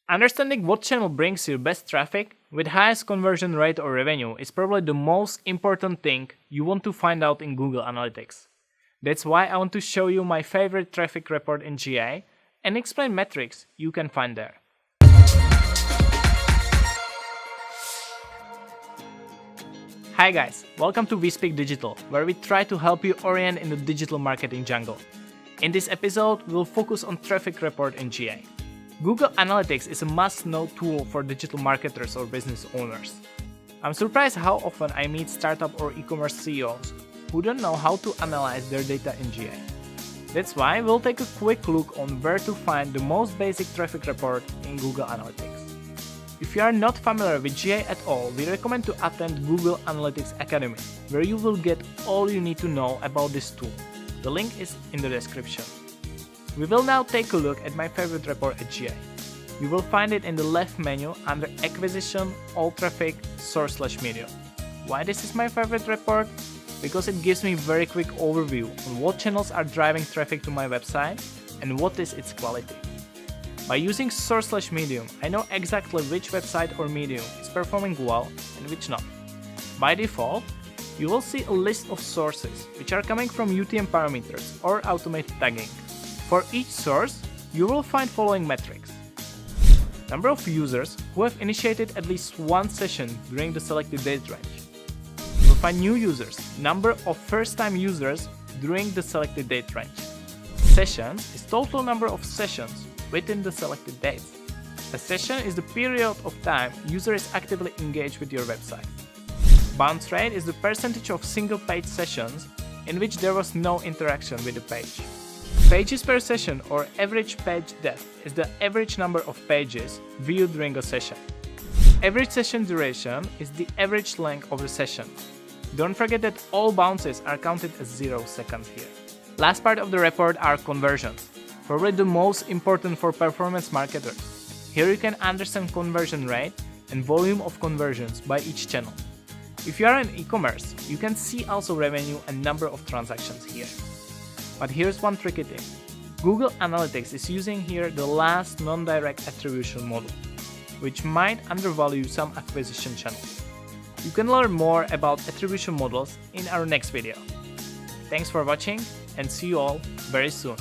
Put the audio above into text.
Understanding what channel brings you best traffic with highest conversion rate or revenue is probably the most important thing you want to find out in Google Analytics. That's why I want to show you my favorite traffic report in GA and explain metrics you can find there. Hi guys, welcome to We Speak Digital, where we try to help you orient in the digital marketing jungle. In this episode, we'll focus on traffic report in GA. Google Analytics is a must-know tool for digital marketers or business owners. I'm surprised how often I meet startup or e-commerce CEOs who don't know how to analyze their data in GA. That's why we'll take a quick look on where to find the most basic traffic report in Google Analytics. If you are not familiar with GA at all, we recommend to attend Google Analytics Academy, where you will get all you need to know about this tool. The link is in the description. We will now take a look at my favorite report at GA. You will find it in the left menu under Acquisition, All Traffic, Source/Medium. Why this is my favorite report? Because it gives me a very quick overview on what channels are driving traffic to my website and what is its quality. By using Source/Medium, I know exactly which website or medium is performing well and which not. By default, you will see a list of sources which are coming from UTM parameters or automated tagging. For each source, you will find following metrics. Number of users who have initiated at least one session during the selected date range. You will find new users, number of first-time users during the selected date range. Sessions is total number of sessions within the selected dates. A session is the period of time user is actively engaged with your website. Bounce rate is the percentage of single-page sessions in which there was no interaction with the page. Pages per session or average page depth is the average number of pages viewed during a session. Average session duration is the average length of the session. Don't forget that all bounces are counted as 0 seconds here. Last part of the report are conversions, probably the most important for performance marketers. Here you can understand conversion rate and volume of conversions by each channel. If you are in e-commerce, you can see also revenue and number of transactions here. But here's one tricky thing. Google Analytics is using here the last non-direct attribution model, which might undervalue some acquisition channels. You can learn more about attribution models in our next video. Thanks for watching and see you all very soon.